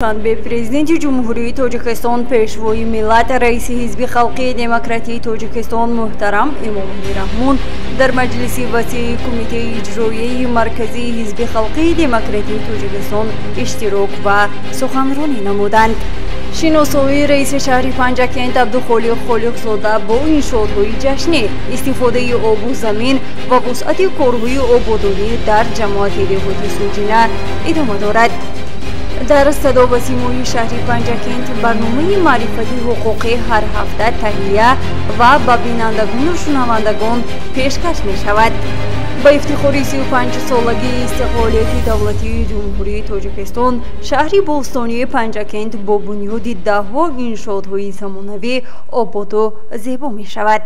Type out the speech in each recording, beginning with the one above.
به پرزیدنت جمهوری تاجیکستان پیشوای ملت رئیس حزب خلقی دموکراتی تاجیکستان محترم امامعلی رحمان در مجلس وسیع کمیته اجرایی مرکزی حزب خلقی دموکراتی تاجیکستان اشتراک و سخنرانی نمودند. شناسایی رئیس شهر پنجکند عبدالخالق خالقزاده با انشاءات‌های جشنی استفاده آب و زمین و وسعت کارهای آبادانی در جماعت دهاتی سوجینه ادامه دارد. در صدا و سیمای شهر پنجکند برنامه معرفتی حقوقی هر هفته تهیه و به بینندگان و شنوندگان پیشکش می شود. با افتخار 35 سالگی استقلالیت دولتی جمهوری تاجیکستان، شهر بوستانی پنجکند با بنیاد ده‌ها انشاءات‌های زمانوی آباد و زیبا می شود.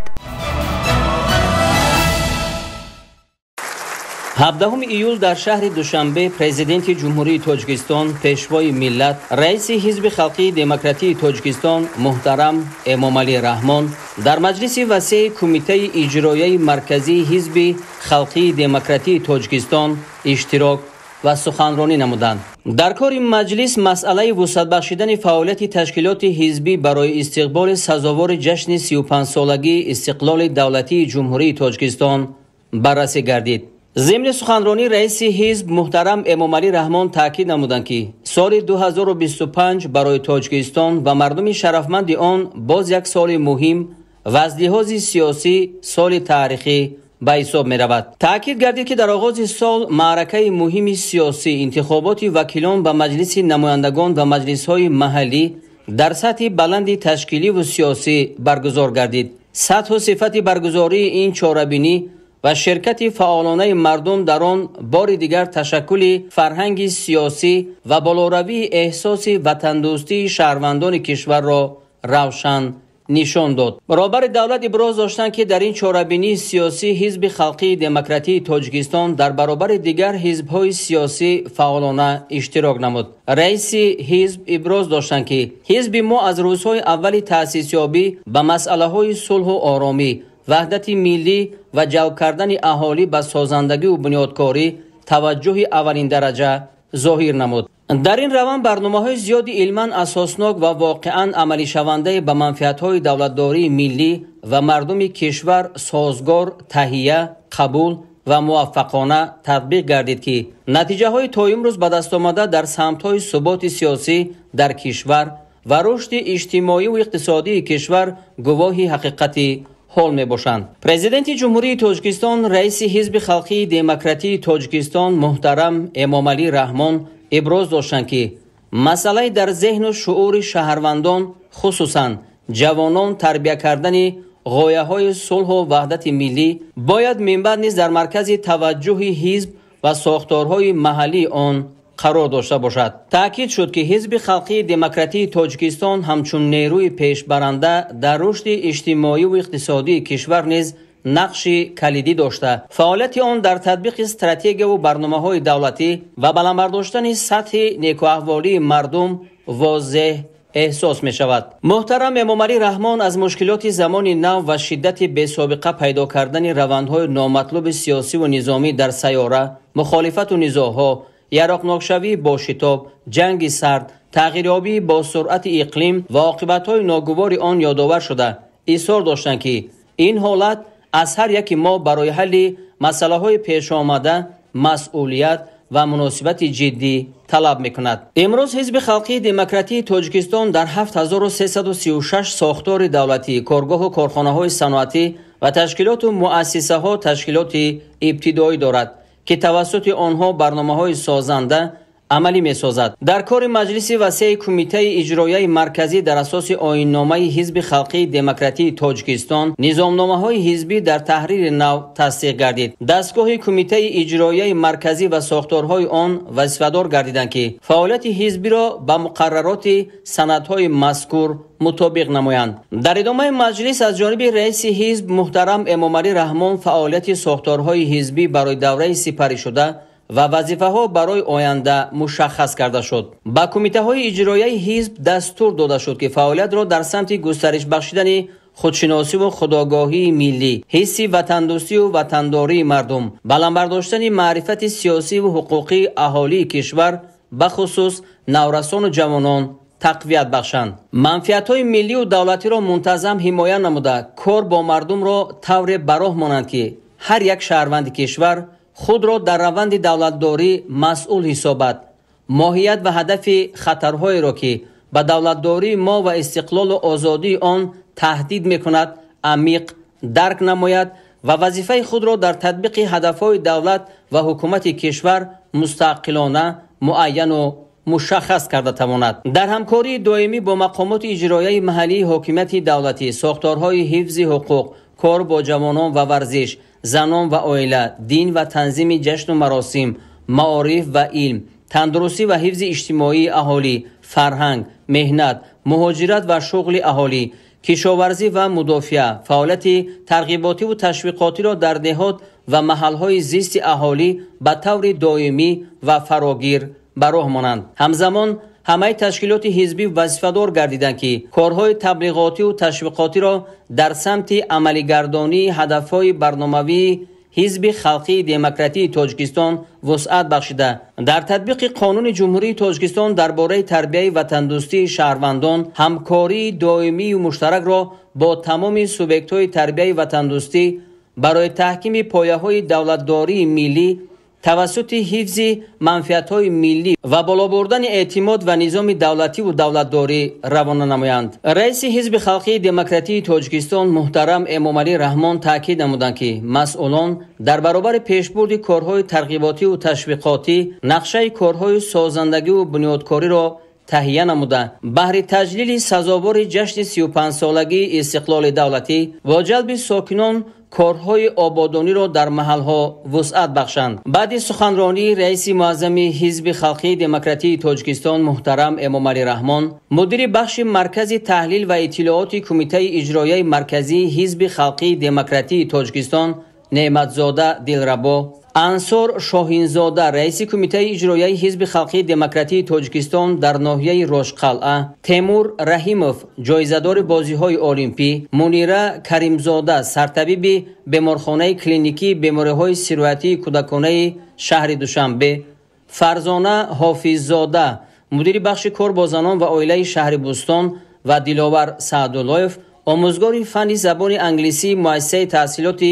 17 ایول در شهر دوشنبه پرزیدنت جمهوری تاجیکستان پیشوای ملت رئیس حزب خلقی دموکراتی تاجیکستان محترم امامعلی رحمان در مجلس وسیع کمیته اجرایی مرکزی حزب خلقی دموکراتی تاجیکستان اشتراک و سخنرانی نمودند. در کار مجلس مسئله وسعت بخشیدن فعالیت تشکیلات حزبی برای استقبال سزاوار جشن 35 سالگی استقلال دولتی جمهوری تاجیکستان بررسی گردید. ضمن سخنرانی رئیس حزب محترم امامعلی رحمان تاکید نمودند که سال 2025 برای تاجیکستان و مردم شرفمند آن باز یک سال مهم و از لحاظ سیاسی سال تاریخی به حساب می رود. تاکید گردید که در آغاز سال معرکه مهم سیاسی انتخابات وکیلان به مجلس نمایندگان و مجلس های محلی در سطح بلند تشکیلی و سیاسی برگزار گردید. سطح و صفت برگزاری این چاره‌بینی و شرکت فعالانه مردم در آن بار دیگر تشکل فرهنگ سیاسی و بالاروی احساس وطندوستی شهروندان کشور را روشن نشان داد. برابر دولت ابراز داشتند که در این چاره‌بینی سیاسی حزب خلقی دموکراتی تاجیکستان در برابر دیگر حزب‌های سیاسی فعالانه اشتراک نمود. رئیس حزب ابراز داشتند که حزب ما از روزهای اول تأسیس یابی به مسئله‌های صلح و آرامی، وحدت ملی و جلب کردن اهالی به سازندگی و بنیادکاری توجه اولین درجه ظاهر نمود. در این روند برنامه‌های زیادی علما اساسناک و واقعا عملی شونده به منفعت‌های دولتداری ملی و مردم کشور سازگار تهیه، قبول و موفقانه تطبیق گردید که نتیجه‌های تا امروز به دست آمده در سمت‌های ثبات سیاسی در کشور و رشد اجتماعی و اقتصادی کشور گواهی حقیقتی حال می باشند. پرزیدنت جمهوری تاجیکستان رئیس حزب خلقی دموکراتی تاجیکستان محترم امامعلی رحمان ابراز داشتند که مسئله در ذهن و شعور شهروندان خصوصا جوانان تربیت کردن غایه های صلح و وحدت ملی باید منبع نیز در مرکز توجه حزب و ساختارهای محلی آن قرار داشته باشد. تأکید شد که حزب خلقی دموکراتی تاجیکستان همچون نیروی پیشبرنده در رشد اجتماعی و اقتصادی کشور نیز نقش کلیدی داشته. فعالیت آن در تطبیق استراتژی و برنامه‌های دولتی و بلندبرداشتن سطح نیکواحوالی مردم واضح احساس می شود. محترم امامعلی رحمان از مشکلات زمان نو و شدت بی‌سابقه پیدا کردن روندهای نامطلوب سیاسی و نظامی در سیاره، مخالفت و نزاع‌ها، یراقناکشوی با شتاب، جنگ سرد، تغییریابی با سرعت اقلیم و عاقبت‌های ناگوار آن یادآور شده اصرار داشتند که این حالت از هر یک ما برای حل مسائل پیش آمده مسئولیت و مناسبت جدی طلب می‌کند. امروز حزب خلقی دموکراتی تاجیکستان در 7336 ساختار دولتی، کارگاه و کارخانه‌های صنعتی و تشکیلات و مؤسسه‌ها تشکیلات ابتدایی دارد که توسط آنها برنامه‌های سازنده عملی می‌سازد. در کار مجلس وسیع کمیته اجرایی مرکزی در اساس آیین‌نامه حزب خلقی دموکراتی تاجیکستان نظامنامه‌های حزبی در تحریر نو تصدیق گردید. دستگاه کمیته اجرایی مرکزی و ساختارهای آن وظیفه‌دار گردیدند که فعالیت حزبی را به مقررات سندهای مذکور مطابق نمایند. در ادامه مجلس از جانب رئیس حزب محترم امامعلی رحمان فعالیت ساختارهای حزبی برای دوره سپری شده و وظیفه ها برای آینده مشخص کرده شد. با کمیته های اجرایی حزب دستور داده شد که فعالیت را در سمت گسترش بخشیدن خودشناسی و خودآگاهی ملی، حس وطندوستی و وطنداری مردم، بلند برداشتن معرفت سیاسی و حقوقی اهالی کشور بخصوص نورسان و جوانان تقویت بخشند. منفعت‌های ملی و دولتی را منتظم حمایت نموده کار با مردم را طور براه مانند که هر یک شهروند کشور خود را در روند دولتداری مسئول حسابد. ماهیت و هدف خطرهایی را که به دولتداری ما و استقلال و آزادی آن تهدید می‌کند عمیق درک نماید و وظیفه خود را در تطبیق هدفهای دولت و حکومت کشور مستقلانه معین و مشخص کرده تواند. در همکاری دائمی با مقامات اجرایی محلی حکومت دولتی، ساختارهای حفظ حقوق، کار با جوانان و ورزش، زنان و عائله، دین و تنظیم جشن و مراسم، معارف و علم، تندرستی و حفظ اجتماعی اهالی، فرهنگ، مهنت، مهاجرت و شغل اهالی، کشاورزی و مدافع، فعالیت ترغیباتی و تشویقاتی را در دهات و محلهای زیست اهالی به طور دائمی و فراگیر براه مانند. همزمان همه تشکیلات حزبی وظیفه‌دار گردیدند که کارهای تبلیغاتی و تشویقاتی را در سمت عملی‌گردانی هدفهای برنامه‌ای حزب خلقی دموکراتی تاجیکستان وسعت بخشیده در تطبیق قانون جمهوری تاجیکستان درباره تربیت و تندرستی شهروندان همکاری دائمی و مشترک را با تمام سوبیکت‌های تربیت و تندرستی برای تحکیم پایه‌های دولتداری ملی توسط حفظ منفعت‌های ملی و بالا بردن اعتماد و نظام دولتی و دولتداری روانه نمایند. رئیس حزب خلقی دموکراتی تاجیکستان محترم امامعلی رحمان تاکید نمودند که مسئولان در برابر پیشبرد کارهای ترغیباتی و تشویقاتی نقشه کارهای سازندگی و بنیادکاری را تهیه نموده بهر تجلیل سزاوار جشن 35 سالگی استقلال دولتی و جلب ساکنان کارهای آبادانی را در محلها وسعت بخشند. بعد سخنرانی رئیس معظم حزب خلقی دموکراتی تاجیکستان محترم امامعلی رحمان، مدیر بخش مرکز تحلیل و اطلاعات کمیته اجرایی مرکزی حزب خلقی دموکراتی تاجیکستان نعمتزاده دلربا، انصار شاهینزاده رئیس کمیته اجرایی حزب خلقی دموکراتی تاجیکستان در ناحیه روشقلعه، تیمور رحیموف جایزه‌دار بازی‌های المپی، منیره کریمزاده سرطبیب بیمارخانه کلینیکی بیماری‌های سیرویتی کودکانه شهر دوشنبه، فرزانه حافظزاده مدیر بخش کار با زنان و عائله شهر بوستان و دلاور سعدالله‌اف آموزگار فن زبان انگلیسی مؤسسه تحصیلات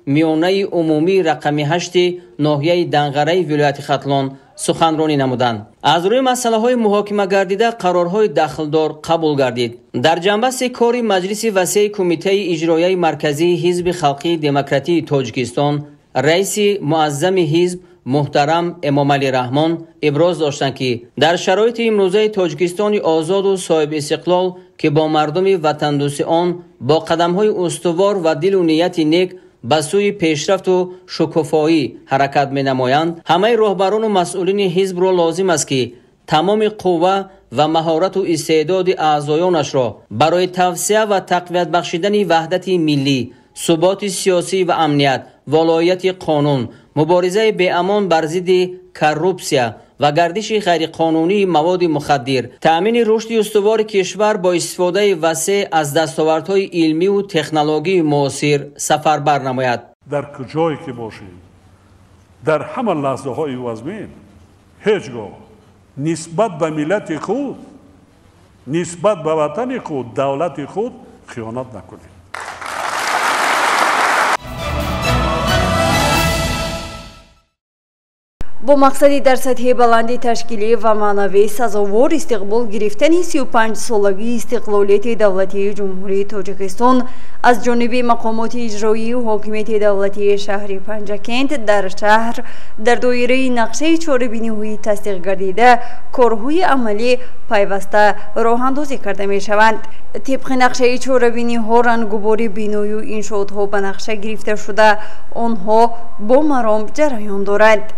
میانه عمومی رقم 8 ناحیه دنغره ولایت ختلان سخنرانی نمودند. از روی مسئله های محاکمه گردیده قرارهای دخلدار قبول گردید. در جنبست کار مجلس وسیع کمیته اجرایی مرکزی حزب خلقی دموکراتی تاجیکستان رئیس معظم حزب محترم امامعلی رحمان ابراز داشتند که در شرایط امروزه تاجیکستان آزاد و صاحب استقلال که با مردم وطن دوست آن با قدم‌های استوار و دل و نیت نیک به سوی پیشرفت و شکوفایی حرکت می نمایند، همه راهبران و مسئولین حزب را لازم است که تمام قوه و مهارت و استعداد اعضایانش را برای توسعه و تقویت بخشیدن وحدت ملی، ثبات سیاسی و امنیت، ولایت قانون، مبارزه به امان بر ضد کروپسیا و گردش غیرقانونی مواد مخدر، تأمین رشد استوار کشور با استفاده وسیع از دستاوردهای علمی و تکنولوژی معاصر سفربر نماید. در کجایی که باشیم، در همه لحظه های وزمین، هیچگاه نسبت به ملت خود، نسبت به وطن خود، دولت خود خیانت نکنیم. با مقصدی در سطح بلندی تشکیلی و معنوی سزاوار استقبال گرفتن 35 سالگی استقلالیت دولتی جمهوری تاجیکستان از جانب مقامات اجرایی و حاکمیت دولتی شهر پنجکند در شهر در دایره نقشه چاره‌بینی‌های تصدیق گردیده کارهای عملی پیوسته راه اندازی کرده می شوند. طبق نقشه چاره‌بینی‌ها رنگ‌وبار بینایی و انشاءات‌ها به نقشه گرفته شده آنها با مرام جریان دارند.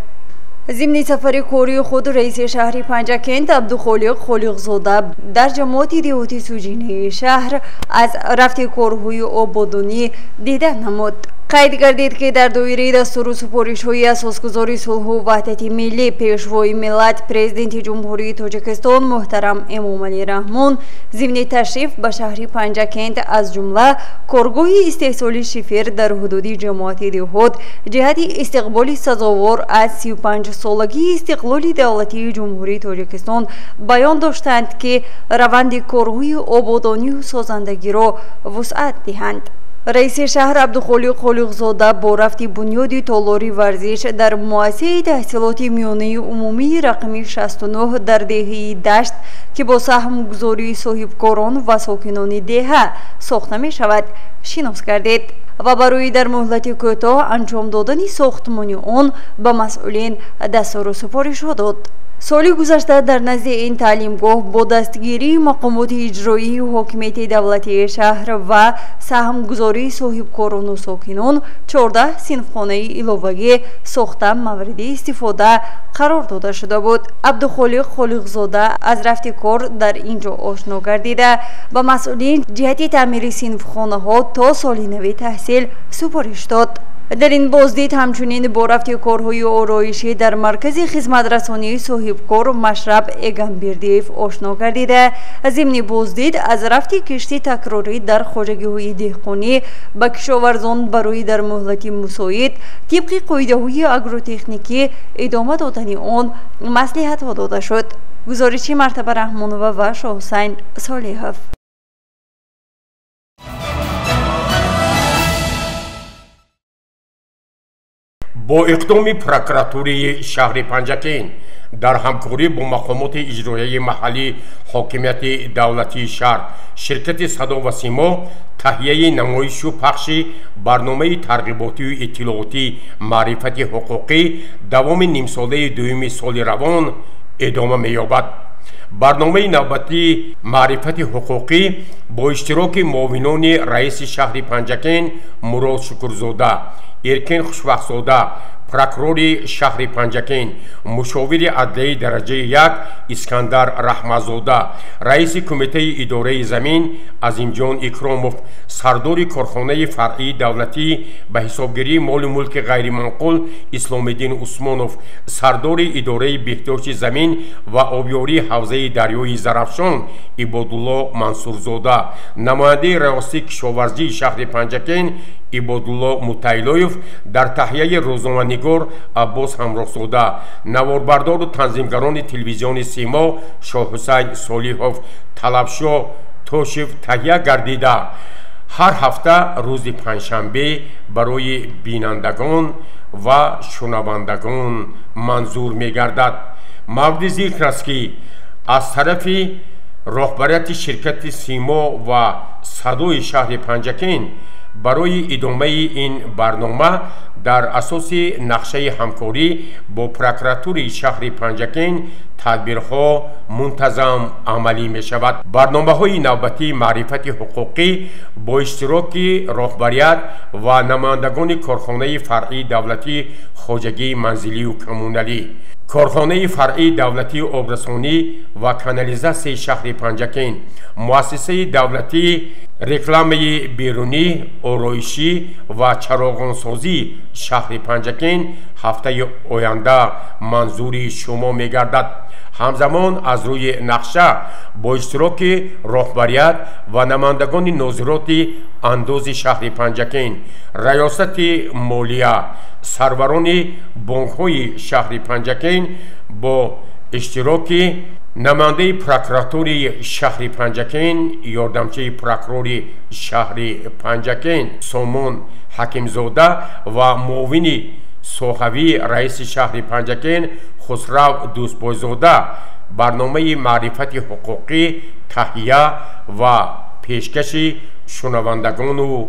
ضمن سفر کاری خود رئیس شهر پنجکند عبدالخالق خالقزاده در جماعت دهاتی سوجینه شهر از رفت کارهای آبادانی دیدن نمود. قید گردید که در دایره دستور سپارش‌های اساسگذاری صلح و وحدت ملی پیشوای ملت پرزیدنت جمهوری تاجیکستان محترم امامعلی رحمون ضمن تشریف به شهر پنجکند از جمله کارگاه استحصال شیفر در حدود جماعت دهات جهت استقبال سزاوار از 35 سالگی استقلال دولتی جمهوری تاجیکستان بیان داشتند که روند کارهای آبادانی و سازندگی را وسعت دهند. رئیس شهر عبدالخالق خالقزاده با رفت بنیاد تالاری ورزش در مؤسسه تحصیلات میانه عمومی رقم 69 در دهه دشت که با سهم گذاری صاحبکاران و ساکنان دهه ساخته می شود شناس گردید و برای در مهلت کوتاه انجام دادن ساختمان آن به مسئولین دستور سپارش داد. سال گذشته در نزد این تعلیمگاه با دستگیری مقامات اجرایی و حاکمیت دولتی شهر و سهمگذاری صاحبکاران و ساکنان 14 صنفخانه علاوه‌ای ساخته مورد استفاده قرار داده شده بود. عبدالخالق خالقزاده از رفت کار در اینجا آشنا گردیده و مسئولین جهت تعمیر صنفخانه ها تا سال نو تحصیل سپارش داد. در این بازدید همچنین با رفت کارهای آرایشی در مرکز خدمت رسانی صاحبکار مشرب اگنبردیف آشنا گردیده. ضمن بازدید از رفت کشتی تکراری در خواجگی‌های دهقانی به کشاورزان برای در مهلت مساعد طبق قاعده‌های اگروتکنیکی ادامه دادن آن مصلحت داده شد. گزارشی مرتبه رحمانوه و شاه حسین صالحов. با اقدام پروکراتوری شهر پنجکند در همکاری با مقامات اجرایی محلی حاکمیت دولتی شهر شرکت صدا و سیما تهیه نمایش و پخش برنامه ترغیباتی و اطلاعاتی معرفت حقوقی دوام نیم ساله دوم سال روان ادامه می‌یابد. برنامه نوبتی معرفت حقوقی با اشتراک معاونان رئیس شهر پنجکند مراد شکرزاده، ارکن خوشبخت‌زاده، پروکرور شهر پنجکند، مشاور عدلیه درجه 1 اسکندر رحمت‌زاده، رئیس کمیته اداره زمین عظیمجان اکراموف، سردار کارخانه فرعی دولتی به حسابگیری مال و ملک غیر منقول اسلام‌الدین عثمانوف، سردار اداره بهداشت زمین و آبیاری حوزه دریای زرافشان عبادالله منصورزاده، نماینده ریاست کشاورزی شهر پنجکند عبادالله متعیلوف، در تهیه روزنامه‌نگار عباس همراهزاده، نواربردار و تنظیمگران تلویزیون سیما شاه حسین صالحов طلبشاه توشیف تهیه گردیده. هر هفته روز پنجشنبه برای بینندگان و شنوندگان منظور می‌گردد. مورد ذکر است که از طرف رهبریت شرکت سیما و صدای شهر پنجکند برای ادامه این برنامه در اساس نقشه همکاری با پروکراتور شهر پنجکند تدبیرها منتظم عملی می شود. برنامه های نوبتی معرفت حقوقی با اشتراک رهبریت و نمایندگان کارخانه فرعی دولتی خواجگی منزلی و کمونالی، کارخانه فرعی دولتی آبرسانی و کانالیزاسیون شهر پنجکند، مؤسسه دولتی رکلام بیرونی آرایشی و چراغانسازی شهر پنجکند هفته آینده منظور شما می گردد. همزمان از روی نقشه با اشتراک رهبریت و نمایندگان ناظرات انداز شهر پنجکند، ریاست مالیه، سروران بانک‌های شهر پنجکند با اشتراک نماینده پروکراتور شهر پنجکند، یاردمچه پروکرور شهر پنجکند سامان حکیمزاده و معاون صحوی رئیس شهر پنجکند خسرو دوستبایزاده برنامه معرفت حقوقی تهیه و پیشکش شنوندگان و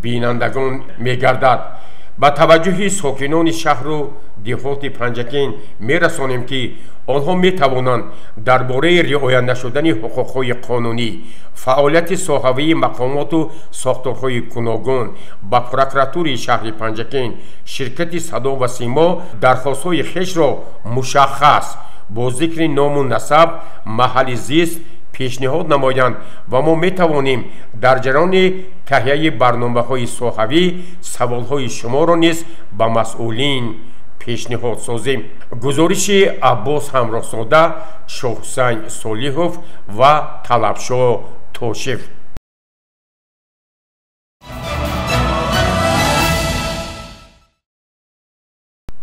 بینندگان می‌گردد. با توجه ساکنان شهر و دهات پنجکند می‌رسانیم که آنها می‌توانند درباره رعایت نشدن حقوق‌های قانونی، فعالیت صحوی مقامات و ساختارهای گوناگون با پروکراتور شهر پنجکند شرکت صدا و سیما درخواست‌های خویش را مشخص با ذکر نام و نسب، محل زیست، پیشنهاد نمایند و ما میتوانیم در جریان تهیه برنامه‌های صحوی سوال‌های شما را نیز به مسئولین پیشنهاد سازیم. گزارش عباس همراه‌زاده، شاهحسین صالحов و طلبشاه توشев.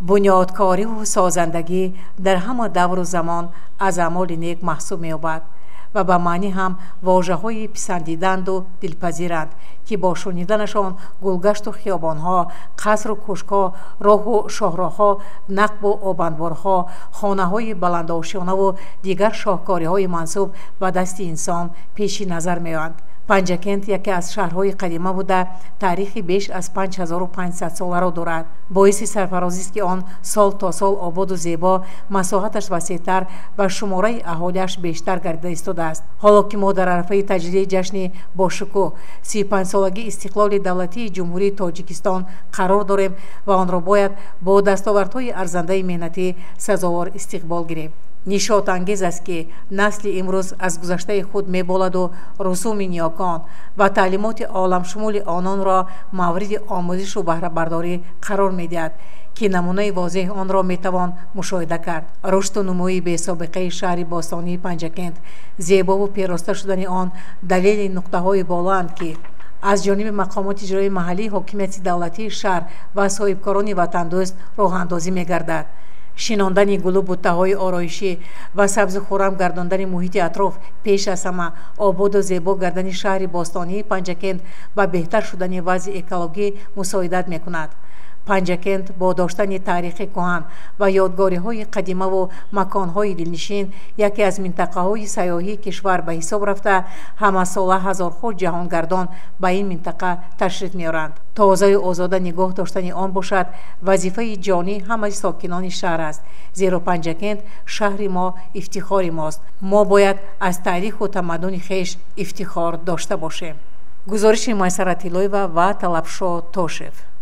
بنیادکاری و سازندگی در همه دور و زمان از اعمال نیک محسوب می‌یابد و به معنی هم واژه‌های پسندیدند و دلپذیرند که با شنیدنشان گلگشت و خیابان‌ها، قصر و کوشک‌ها، راه و شاهراه‌ها، نقب و آبانبارها، خانه‌های بلندآشیانه و دیگر شاهکاری‌های منسوب به دست انسان پیش نظر می‌آیند. پنجکент یکی از شهرهای قدیمه بوده تاریخی بیش از 5500 ساله را دارد. باعث سرفرازی است که آن سال تا سال آباد و زیبا، مساحتش وسیع‌تر و شماره اهالیش بیشتر گردیده ایستاده است. حالا که ما در عرفه تجلیل جشن باشکوه 35 سالگی استقلال دولتی جمهوری تاجیکستان قرار داریم و آن را باید با دستاوردهای ارزنده مهنتی سزاوار استقبال گیریم. نشاط انگیز است که نسل امروز از گذشته خود می‌بالد و رسوم نیاکان و تعلیمات عالم شمول آنان را مورد آموزش و بهره برداری قرار می‌دهد که نمونه واضح آن را می‌توان مشاهده کرد. رشد و نموی بی‌سابقه شهر باستانی پنجکент، زیبا و پیراسته شدن آن دلیل نقطه‌های بالایند که از جانب مقامات اجرایی محلی، حاکمیت دولتی شهر و صاحبکاران وطندوست راه اندازی می‌گردد. شیناندن گل و بوته‌های آرایشی و سبز خرم گرداندن محیط اطراف پیش از همه آباد و زیبا گردن شهر باستانی پنجکент و بهتر شدن وضع اکولوژی مساعدت می‌کند. پنجکent با داشتن تاریخ کهن و یادگاری‌های قدیمه و مکان‌های دلنشین یکی از منطقه‌های سیاحی کشور به حساب رفته همه ساله هزارها جهانگردان به این منطقه تشریف می‌آورند. تازه آزاده نگاه داشتن آن باشد وظیفه جانی همه ساکنان شهر است، زیرا پنجکent شهر ما افتخار ماست. ما باید از تاریخ و تمدن خویش افتخار داشته باشیم. گزارش میسر اطیلویeva و طلبشاه توشев.